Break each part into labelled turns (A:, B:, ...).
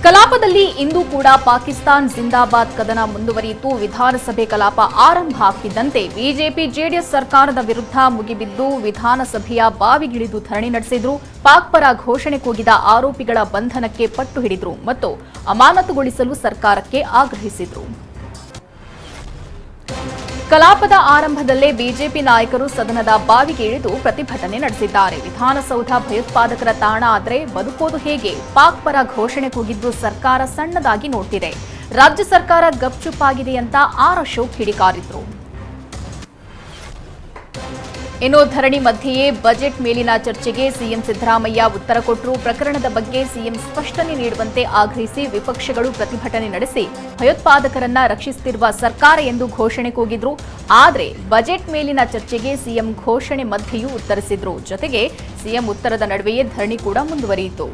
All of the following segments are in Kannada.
A: ಕಲಾಪದಲ್ಲಿ ಇಂದು ಕೂಡ ಪಾಕಿಸ್ತಾನ್ ಜಿಂದಾಬಾದ್ ಕದನ ಮುಂದುವರಿಯಿತು. ವಿಧಾನಸಭೆ ಕಲಾಪ ಆರಂಭ ಆಗ್ತಿದ್ದಂತೆ ಬಿಜೆಪಿ ಜೆಡಿಎಸ್ ಸರ್ಕಾರದ ವಿರುದ್ಧ ಮುಗಿಬಿದ್ದು ವಿಧಾನಸಭೆಯ ಬಾವಿಗಿಳಿದು ಧರಣಿ ನಡೆಸಿದ್ರು. ಪಾಕ್ ಪರ ಘೋಷಣೆ ಕೂಗಿದ ಆರೋಪಿಗಳ ಬಂಧನಕ್ಕೆ ಪಟ್ಟು ಹಿಡಿದ್ರು ಮತ್ತು ಅಮಾನತುಗೊಳಿಸಲು ಸರ್ಕಾರಕ್ಕೆ ಆಗ್ರಹಿಸಿದ್ರು. ಕಲಾಪದ ಆರಂಭದಲ್ಲೇ ಬಿಜೆಪಿ ನಾಯಕರು ಸದನದ ಬಾವಿಗೆ ಇಳಿದು ಪ್ರತಿಭಟನೆ ನಡೆಸಿದ್ದಾರೆ. ವಿಧಾನಸೌಧ ಭಯೋತ್ಪಾದಕರ ತಾಣ ಆದರೆ ಬದುಕೋದು ಹೇಗೆ? ಪಾಕ್ ಪರ ಘೋಷಣೆ ಕೂಗಿದ್ದು ಸರ್ಕಾರ ಸಣ್ಣದಾಗಿ ನೋಡ್ತಿದೆ. ರಾಜ್ಯ ಸರ್ಕಾರ ಗಪ್ಚುಪ್ಪಾಗಿದೆ ಅಂತ ಆರ್ ಅಶೋಕ್ ಕಿಡಿಕಾರಿದ್ರು. ಇನ್ನು ಧರಣಿ ಮಧ್ಯೆಯೇ ಬಜೆಟ್ ಮೇಲಿನ ಚರ್ಚೆಗೆ ಸಿಎಂ ಸಿದ್ದರಾಮಯ್ಯ ಉತ್ತರ ಕೊಟ್ಟರು. ಪ್ರಕರಣದ ಬಗ್ಗೆ ಸಿಎಂ ಸ್ಪಷ್ಟನೆ ನೀಡುವಂತೆ ಆಗ್ರಹಿಸಿ ವಿಪಕ್ಷಗಳು ಪ್ರತಿಭಟನೆ ನಡೆಸಿ ಭಯೋತ್ಪಾದಕರನ್ನ ರಕ್ಷಿಸುತ್ತಿರುವ ಸರ್ಕಾರ ಎಂದು ಘೋಷಣೆ ಕೂಗಿದ್ರು. ಆದರೆ ಬಜೆಟ್ ಮೇಲಿನ ಚರ್ಚೆಗೆ ಸಿಎಂ ಘೋಷಣೆ ಮಧ್ಯೆಯೂ ಉತ್ತರಿಸಿದ್ರು. ಜೊತೆಗೆ ಸಿಎಂ ಉತ್ತರದ ನಡುವೆಯೇ ಧರಣಿ ಕೂಡ ಮುಂದುವರಿಯಿತು.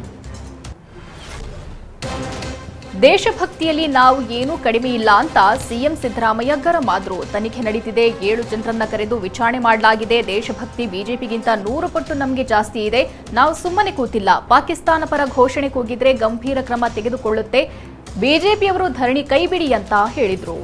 A: ದೇಶಭಕ್ತಿಯಲ್ಲಿ ನಾವು ಏನೂ ಕಡಿಮೆ ಇಲ್ಲ ಅಂತ ಸಿಎಂ ಸಿದ್ದರಾಮಯ್ಯ ಗರಂ ಆದ್ರು. ತನಿಖೆ ನಡೀತಿದೆ, 7 ಜನರನ್ನ ಕರೆದು ವಿಚಾರಣೆ ಮಾಡಲಾಗಿದೆ. ದೇಶಭಕ್ತಿ ಬಿಜೆಪಿಗಿಂತ 100 ಪಟ್ಟು ನಮಗೆ ಜಾಸ್ತಿ ಇದೆ. ನಾವು ಸುಮ್ಮನೆ ಕೂತಿಲ್ಲ. ಪಾಕಿಸ್ತಾನ ಪರ ಘೋಷಣೆ ಕೂಗಿದ್ರೆ ಗಂಭೀರ ಕ್ರಮ ತೆಗೆದುಕೊಳ್ಳುತ್ತೆ. ಬಿಜೆಪಿಯವರು ಧರಣಿ ಕೈಬಿಡಿ ಅಂತ ಹೇಳಿದ್ರು.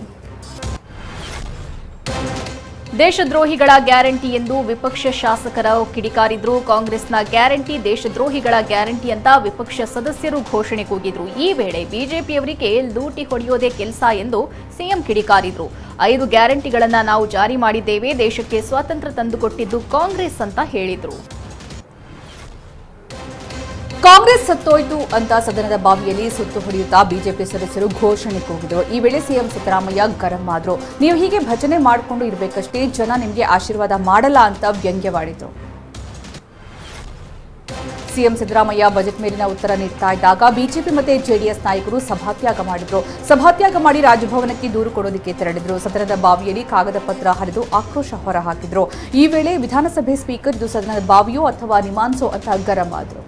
A: ದೇಶದ್ರೋಹಿಗಳ ಗ್ಯಾರಂಟಿ ಎಂದು ವಿಪಕ್ಷ ಶಾಸಕರ ಕಿಡಿಕಾರಿದ್ರು. ಕಾಂಗ್ರೆಸ್ನ ಗ್ಯಾರಂಟಿ ದೇಶದ್ರೋಹಿಗಳ ಗ್ಯಾರಂಟಿ ಅಂತ ವಿಪಕ್ಷ ಸದಸ್ಯರು ಘೋಷಣೆ ಕೂಗಿದ್ರು. ಈ ವೇಳೆ ಬಿಜೆಪಿಯವರಿಗೆ ಲೂಟಿ ಹೊಡೆಯೋದೇ ಕೆಲಸ ಎಂದು ಸಿಎಂ ಕಿಡಿಕಾರಿದ್ರು. 5 ಗ್ಯಾರಂಟಿಗಳನ್ನ ನಾವು ಜಾರಿ ಮಾಡಿದ್ದೇವೆ. ದೇಶಕ್ಕೆ ಸ್ವಾತಂತ್ರ್ಯ ತಂದುಕೊಟ್ಟಿದ್ದು ಕಾಂಗ್ರೆಸ್ ಅಂತ ಹೇಳಿದ್ರು.
B: ಕಾಂಗ್ರೆಸ್ ಸತ್ತೋಯ್ತು ಅಂತ ಸದನದ ಬಾವಿಯಲ್ಲಿ ಸುತ್ತು ಹೊಡೆಯುತ್ತಾ ಬಿಜೆಪಿ ಸದಸ್ಯರು ಘೋಷಣೆ ಕೂಗಿದರು. ಈ ವೇಳೆ ಸಿಎಂ ಸಿದ್ದರಾಮಯ್ಯ ಗರಂ ಆದ್ರು. ನೀವು ಹೀಗೆ ಭಜನೆ ಮಾಡಿಕೊಂಡು ಇರಬೇಕಷ್ಟೇ, ಜನ ನಿಮಗೆ ಆಶೀರ್ವಾದ ಮಾಡಲ್ಲ ಅಂತ ವ್ಯಂಗ್ಯವಾಡಿದ್ರು. ಸಿಎಂ ಸಿದ್ದರಾಮಯ್ಯ ಬಜೆಟ್ ಮೇಲಿನ ಉತ್ತರ ನೀಡ್ತಾ ಇದ್ದಾಗ ಬಿಜೆಪಿ ಮತ್ತು ಜೆಡಿಎಸ್ ನಾಯಕರು ಸಭಾತ್ಯಾಗ ಮಾಡಿದ್ರು. ಸಭಾತ್ಯಾಗ ಮಾಡಿ ರಾಜಭವನಕ್ಕೆ ದೂರು ಕೊಡೋದಕ್ಕೆ ತೆರಳಿದ್ರು. ಸದನದ ಬಾವಿಯಲ್ಲಿ ಕಾಗದ ಪತ್ರ ಹರಿದು ಆಕ್ರೋಶ ಹೊರಹಾಕಿದ್ರು. ಈ ವೇಳೆ ವಿಧಾನಸಭೆ ಸ್ಪೀಕರ್ ಇದು ಸದನದ ಬಾವಿಯೋ ಅಥವಾ ನಿಮಾನ್ಸೋ ಅಂತ ಗರಂ ಆದ್ರು.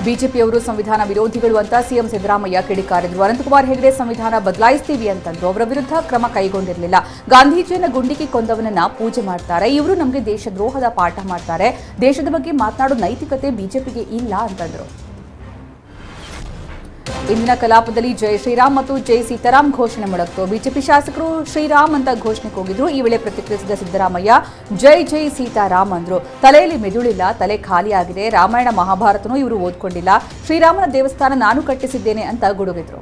B: ಬಿಜೆಪಿಯವರು ಸಂವಿಧಾನ ವಿರೋಧಿಗಳು ಅಂತ ಸಿಎಂ ಸಿದ್ದರಾಮಯ್ಯ ಕಿಡಿಕಾರಿದ್ರು. ಅನಂತಕುಮಾರ್ ಹೆಗಡೆ ಸಂವಿಧಾನ ಬದಲಾಯಿಸ್ತೀವಿ ಅಂತಂದ್ರು. ಅವರ ವಿರುದ್ಧ ಕ್ರಮ ಕೈಗೊಂಡಿರಲಿಲ್ಲ. ಗಾಂಧೀಜಿಯನ್ನ ಗುಂಡಿಗೆ ಕೊಂದವನನ್ನ ಪೂಜೆ ಮಾಡ್ತಾರೆ. ಇವರು ನಮಗೆ ದೇಶದ್ರೋಹದ ಪಾಠ ಮಾಡ್ತಾರೆ. ದೇಶದ ಬಗ್ಗೆ ಮಾತನಾಡೋ ನೈತಿಕತೆ ಬಿಜೆಪಿಗೆ ಇಲ್ಲ ಅಂತಂದ್ರು. ಇಂದಿನ ಕಲಾಪದಲ್ಲಿ ಜೈ ಶ್ರೀರಾಮ್ ಮತ್ತು ಜೈ ಸೀತಾರಾಮ್ ಘೋಷಣೆ ಮೊಳಗಿತು. ಬಿಜೆಪಿ ಶಾಸಕರು ಶ್ರೀರಾಮ್ ಅಂತ ಘೋಷಣೆ ಕೂಗಿದ್ರು. ಈ ವೇಳೆ ಪ್ರತಿಕ್ರಿಯಿಸಿದ ಸಿದ್ದರಾಮಯ್ಯ ಜೈ ಜೈ ಸೀತಾರಾಮ್ ಅಂದ್ರು. ತಲೆಯಲ್ಲಿ ಮೆದುಳಿಲ್ಲ, ತಲೆ ಖಾಲಿಯಾಗಿದೆ. ರಾಮಾಯಣ ಮಹಾಭಾರತನೂ ಇವರು ಓದ್ಕೊಂಡಿಲ್ಲ. ಶ್ರೀರಾಮನ ದೇವಸ್ಥಾನ ನಾನು ಕಟ್ಟಿಸಿದ್ದೇನೆ ಅಂತ ಗುಡುಗಿದ್ರು.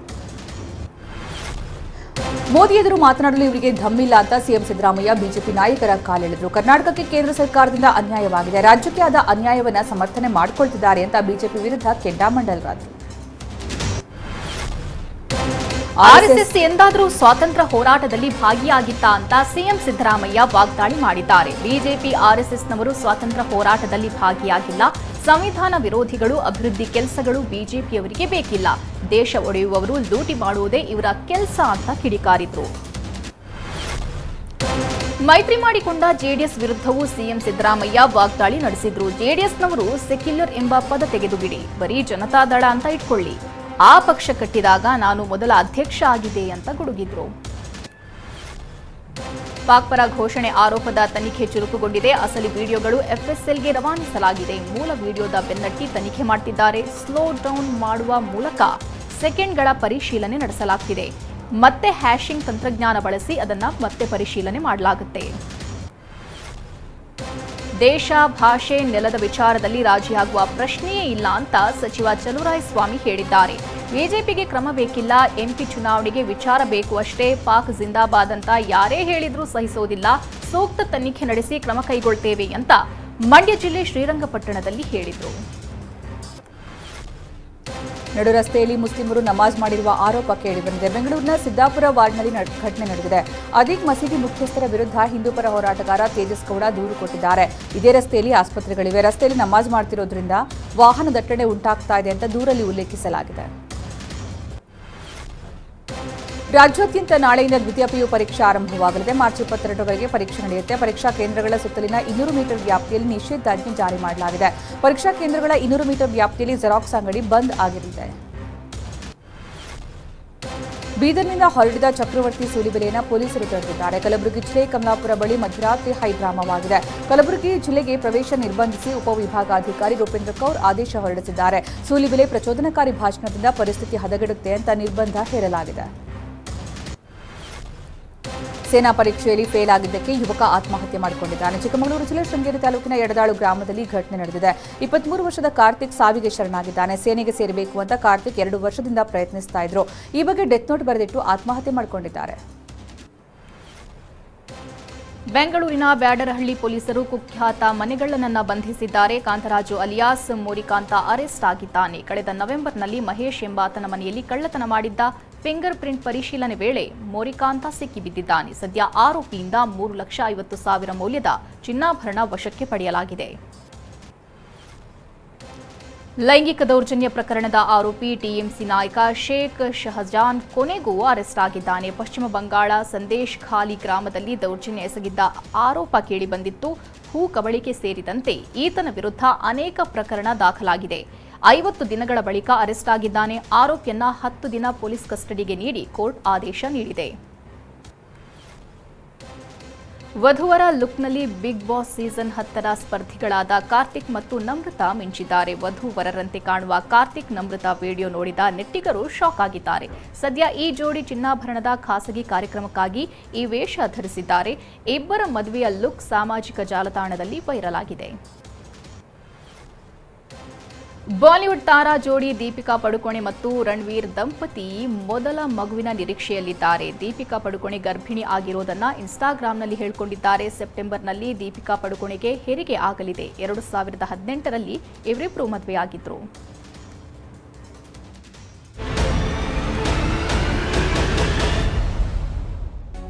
B: ಮೋದಿ ಎದುರು ಮಾತನಾಡಲು ಇವರಿಗೆ ಧಮ್ಮಿಲ್ಲ ಅಂತ ಸಿಎಂ ಸಿದ್ದರಾಮಯ್ಯ ಬಿಜೆಪಿ ನಾಯಕರ ಕಾಲೆಳೆದ್ರು. ಕರ್ನಾಟಕಕ್ಕೆ ಕೇಂದ್ರ ಸರ್ಕಾರದಿಂದ ಅನ್ಯಾಯವಾಗಿದೆ. ರಾಜ್ಯಕ್ಕೆ ಆದ ಅನ್ಯಾಯವನ್ನ ಸಮರ್ಥನೆ ಮಾಡಿಕೊಳ್ತಿದ್ದಾರೆ ಅಂತ ಬಿಜೆಪಿ ವಿರುದ್ಧ ಕೆಂಡಾಮಂಡಲರಾದ್ರು.
A: ಆರ್ಎಸ್ಎಸ್ ಎಂದಾದರೂ ಸ್ವಾತಂತ್ರ್ಯ ಹೋರಾಟದಲ್ಲಿ ಭಾಗಿಯಾಗಿತ್ತಾ ಅಂತ ಸಿಎಂ ಸಿದ್ದರಾಮಯ್ಯ ವಾಗ್ದಾಳಿ ಮಾಡಿದ್ದಾರೆ. ಬಿಜೆಪಿ ಆರ್ಎಸ್ಎಸ್ನವರು ಸ್ವಾತಂತ್ರ್ಯ ಹೋರಾಟದಲ್ಲಿ ಭಾಗಿಯಾಗಿಲ್ಲ. ಸಂವಿಧಾನ ವಿರೋಧಿಗಳು, ಅಭಿವೃದ್ಧಿ ಕೆಲಸಗಳು ಬಿಜೆಪಿಯವರಿಗೆ ಬೇಕಿಲ್ಲ. ದೇಶ ಒಡೆಯುವವರು ಲೂಟಿ ಮಾಡುವುದೇ ಇವರ ಕೆಲಸ ಅಂತ ಕಿಡಿಕಾರಿದ್ರು. ಮೈತ್ರಿ ಮಾಡಿಕೊಂಡ ಜೆಡಿಎಸ್ ವಿರುದ್ಧವೂ ಸಿಎಂ ಸಿದ್ದರಾಮಯ್ಯ ವಾಗ್ದಾಳಿ ನಡೆಸಿದ್ರು. ಜೆಡಿಎಸ್ನವರು ಸೆಕ್ಯುಲರ್ ಎಂಬ ಪದ ತೆಗೆದುಬಿಡಿ, ಬರೀ ಜನತಾದಳ ಅಂತ ಇಟ್ಕೊಳ್ಳಿ. ಆ ಪಕ್ಷ ಕಟ್ಟಿದಾಗ ನಾನು ಮೊದಲ ಅಧ್ಯಕ್ಷ ಆಗಿದೆ ಅಂತ ಗುಡುಗಿದ್ರು. ಪಾಕ್ ಪರ ಘೋಷಣೆ ಆರೋಪದ ತನಿಖೆ ಚುರುಕುಗೊಂಡಿದೆ. ಅಸಲಿ ವಿಡಿಯೋಗಳು ಎಫ್ಎಸ್ಎಲ್ಗೆ ರವಾನಿಸಲಾಗಿದೆ. ಮೂಲ ವಿಡಿಯೋದ ಬೆನ್ನಟ್ಟಿ ತನಿಖೆ ಮಾಡ್ತಿದ್ದಾರೆ. ಸ್ಲೋ ಡೌನ್ ಮಾಡುವ ಮೂಲಕ ಸೆಕೆಂಡ್ಗಳ ಪರಿಶೀಲನೆ ನಡೆಸಲಾಗ್ತಿದೆ. ಮತ್ತೆ ಹ್ಯಾಶಿಂಗ್ ತಂತ್ರಜ್ಞಾನ ಬಳಸಿ ಅದನ್ನ ಮತ್ತೆ ಪರಿಶೀಲನೆ ಮಾಡಲಾಗುತ್ತೆ. ದೇಶ, ಭಾಷೆ, ನೆಲದ ವಿಚಾರದಲ್ಲಿ ರಾಜಿಯಾಗುವ ಪ್ರಶ್ನೆಯೇ ಇಲ್ಲ ಅಂತ ಸಚಿವ ಚಲುವರಾಯಸ್ವಾಮಿ ಹೇಳಿದ್ದಾರೆ. ಬಿಜೆಪಿಗೆ ಕ್ರಮ ಬೇಕಿಲ್ಲ, ಎಂಪಿ ಚುನಾವಣೆಗೆ ವಿಚಾರ ಬೇಕು ಅಷ್ಟೇ. ಪಾಕ್ ಜಿಂದಾಬಾದ್ ಅಂತ ಯಾರೇ ಹೇಳಿದ್ರೂ ಸಹಿಸೋದಿಲ್ಲ. ಸೂಕ್ತ ತನಿಖೆ ನಡೆಸಿ ಕ್ರಮ ಕೈಗೊಳ್ತೇವೆ ಅಂತ ಮಂಡ್ಯ ಜಿಲ್ಲೆ ಶ್ರೀರಂಗಪಟ್ಟಣದಲ್ಲಿ ಹೇಳಿದರು.
B: ನಡು ರಸ್ತೆಯಲ್ಲಿ ಮುಸ್ಲಿಮರು ನಮಾಜ್ ಮಾಡಿರುವ ಆರೋಪ ಕೇಳಿಬಂದಿದೆ. ಬೆಂಗಳೂರಿನ ಸಿದ್ದಾಪುರ ವಾರ್ಡ್ನಲ್ಲಿ ಘಟನೆ ನಡೆದಿದೆ. ಅದೀಗ್ ಮಸೀದಿ ಮುಖ್ಯಸ್ಥರ ವಿರುದ್ಧ ಹಿಂದೂ ಪರ ಹೋರಾಟಗಾರ ತೇಜಸ್ ಗೌಡ ದೂರು ಕೊಟ್ಟಿದ್ದಾರೆ. ಇದೇ ರಸ್ತೆಯಲ್ಲಿ ಆಸ್ಪತ್ರೆಗಳಿವೆ. ರಸ್ತೆಯಲ್ಲಿ ನಮಾಜ್ ಮಾಡ್ತಿರೋದ್ರಿಂದ ವಾಹನ ದಟ್ಟಣೆ ಉಂಟಾಗ್ತಾ ಇದೆ ಅಂತ ದೂರಲ್ಲಿ ಉಲ್ಲೇಖಿಸಲಾಗಿದೆ. ರಾಜ್ಯಾದ್ಯಂತ ನಾಳೆಯಿಂದ ದ್ವಿತೀಯ ಪಿಯು ಪರೀಕ್ಷೆ ಆರಂಭವಾಗಲಿದೆ. ಮಾರ್ಚ್ 22ರವರೆಗೆ ಪರೀಕ್ಷೆ ನಡೆಯುತ್ತೆ. ಪರೀಕ್ಷಾ ಕೇಂದ್ರಗಳ ಸುತ್ತಲಿನ 200 ಮೀಟರ್ ವ್ಯಾಪ್ತಿಯಲ್ಲಿ ನಿಷೇಧಾಜ್ಞೆ ಜಾರಿ ಮಾಡಲಾಗಿದೆ. ಪರೀಕ್ಷಾ ಕೇಂದ್ರಗಳ 200 ಮೀಟರ್ ವ್ಯಾಪ್ತಿಯಲ್ಲಿ ಜೆರಾಕ್ಸ್ ಅಂಗಡಿ ಬಂದ್ ಆಗಿರಲಿದೆ. ಬೀದರ್ನಿಂದ ಹೊರಡಿದ ಚಕ್ರವರ್ತಿ ಸೂಲಿಬೆಲೆಯನ್ನು ಪೊಲೀಸರು ತಡೆದಿದ್ದಾರೆ. ಕಲಬುರಗಿ ಜಿಲ್ಲೆ ಕಮಲಾಪುರ ಬಳಿ ಮಧ್ಯರಾತ್ರಿ ಹೈಡ್ರಾಮಾವಾಗಿದೆ. ಕಲಬುರಗಿ ಜಿಲ್ಲೆಗೆ ಪ್ರವೇಶ ನಿರ್ಬಂಧಿಸಿ ಉಪವಿಭಾಗಾಧಿಕಾರಿ ರೂಪೇಂದ್ರ ಕೌರ್ ಆದೇಶ ಹೊರಡಿಸಿದ್ದಾರೆ. ಸೂಲಿಬೆಲೆ ಪ್ರಚೋದನಕಾರಿ ಭಾಷಣದಿಂದ ಪರಿಸ್ಥಿತಿ ಹದಗೆಡುತ್ತೆ ಅಂತ ನಿರ್ಬಂಧ ಹೇರಲಾಗಿದೆ. ಸೇನಾ ಪರೀಕ್ಷೆಯಲ್ಲಿ ಫೇಲ್ ಆಗಿದ್ದಕ್ಕೆ ಯುವಕ ಆತ್ಮಹತ್ಯೆ ಮಾಡಿಕೊಂಡಿದ್ದಾನೆ. ಚಿಕ್ಕಮಗಳೂರು ಜಿಲ್ಲೆ ಶೃಂಗೇರಿ ತಾಲೂಕಿನ ಎಡದಾಳು ಗ್ರಾಮದಲ್ಲಿ ಘಟನೆ ನಡೆದಿದೆ. 23 ವರ್ಷದ ಕಾರ್ತಿಕ್ ಸಾವಿಗೆ ಶರಣಾಗಿದ್ದಾನೆ. ಸೇನೆಗೆ ಸೇರಬೇಕು ಅಂತ ಕಾರ್ತಿಕ್ 2 ವರ್ಷದಿಂದ ಪ್ರಯತ್ನಿಸ್ತಾ ಇದ್ರು. ಈ ಬಗ್ಗೆ ಡೆತ್ ನೋಟ್ ಬರೆದಿಟ್ಟು ಆತ್ಮಹತ್ಯೆ ಮಾಡಿಕೊಂಡಿದ್ದಾರೆ.
A: ಬೆಂಗಳೂರಿನ ಬ್ಯಾಡರಹಳ್ಳಿ ಪೊಲೀಸರು ಕುಖ್ಯಾತ ಮನೆಗಳ್ಳನನ್ನ ಬಂಧಿಸಿದ್ದಾರೆ. ಕಾಂತರಾಜು ಅಲಿಯಾಸ್ ಮೋರಿಕಾಂತ ಅರೆಸ್ಟ್ ಆಗಿದ್ದಾನೆ. ಕಳೆದ ನವೆಂಬರ್ನಲ್ಲಿ ಮಹೇಶ್ ಎಂಬಾತನ ಮನೆಯಲ್ಲಿ ಕಳ್ಳತನ ಮಾಡಿದ್ದ ಫಿಂಗರ್ ಪ್ರಿಂಟ್ ಪರಿಶೀಲನೆ ವೇಳೆ ಮೋರಿಕಾಂತ ಸಿಕ್ಕಿಬಿದ್ದಿದ್ದಾನೆ. ಸದ್ಯ ಆರೋಪಿಯಿಂದ 3,50,000 ಮೌಲ್ಯದ ಚಿನ್ನಾಭರಣ ವಶಕ್ಕೆ ಪಡೆಯಲಾಗಿದೆ. ಲೈಂಗಿಕ ದೌರ್ಜನ್ಯ ಪ್ರಕರಣದ ಆರೋಪಿ ಟಿಎಂಸಿ ನಾಯಕ ಶೇಖ್ ಶಹಜಾನ್ ಕೊನೆಗೂ ಅರೆಸ್ಟ್ ಆಗಿದ್ದಾನೆ. ಪಶ್ಚಿಮ ಬಂಗಾಳ ಸಂದೇಶ್ ಖಾಲಿ ಗ್ರಾಮದಲ್ಲಿ ದೌರ್ಜನ್ಯ ಎಸಗಿದ್ದ ಆರೋಪ ಕೇಳಿಬಂದಿತ್ತು. ಭೂ ಕಬಳಿಕೆ ಸೇರಿದಂತೆ ಈತನ ವಿರುದ್ಧ ಅನೇಕ ಪ್ರಕರಣ ದಾಖಲಾಗಿದೆ. 50 ದಿನಗಳ ಬಳಿಕ ಅರೆಸ್ಟ್ ಆಗಿದ್ದಾನೆ. ಆರೋಪಿಯನ್ನ 10 ದಿನ ಪೊಲೀಸ್ ಕಸ್ಟಡಿಗೆ ನೀಡಿ ಕೋರ್ಟ್ ಆದೇಶ ನೀಡಿದೆ. ವಧುವರ ಲುಕ್ನಲ್ಲಿ ಬಿಗ್ ಬಾಸ್ ಸೀಸನ್ 10ರ ಸ್ಪರ್ಧಿಗಳಾದ ಕಾರ್ತಿಕ್ ಮತ್ತು ನಮ್ರತಾ ಮಿಂಚಿದ್ದಾರೆ. ವಧುವರರಂತೆ ಕಾಣುವ ಕಾರ್ತಿಕ್ ನಮ್ರತಾ ವಿಡಿಯೋ ನೋಡಿದ ನೆಟ್ಟಿಗರು ಶಾಕ್ ಆಗಿದ್ದಾರೆ. ಸದ್ಯ ಈ ಜೋಡಿ ಚಿನ್ನಾಭರಣದ ಖಾಸಗಿ ಕಾರ್ಯಕ್ರಮಕ್ಕಾಗಿ ಈ ವೇಷ ಧರಿಸಿದ್ದಾರೆ. ಇಬ್ಬರ ಮದುವೆಯ ಲುಕ್ ಸಾಮಾಜಿಕ ಜಾಲತಾಣದಲ್ಲಿ ವೈರಲ್ ಆಗಿದೆ. ಬಾಲಿವುಡ್ ತಾರಾ ಜೋಡಿ ದೀಪಿಕಾ ಪಡುಕೋಣೆ ಮತ್ತು ರಣವೀರ್ ದಂಪತಿ ಮೊದಲ ಮಗುವಿನ ನಿರೀಕ್ಷೆಯಲ್ಲಿದ್ದಾರೆ. ದೀಪಿಕಾ ಪಡುಕೋಣೆ ಗರ್ಭಿಣಿ ಆಗಿರೋದನ್ನ ಇನ್ಸ್ಟಾಗ್ರಾಂನಲ್ಲಿ ಹೇಳಿಕೊಂಡಿದ್ದಾರೆ. ಸೆಪ್ಟೆಂಬರ್ನಲ್ಲಿ ದೀಪಿಕಾ ಪಡುಕೋಣೆಗೆ ಹೆರಿಗೆ ಆಗಲಿದೆ. 2018ರಲ್ಲಿ ಇವರಿಬ್ಬರು ಮದುವೆಯಾಗಿದ್ರು.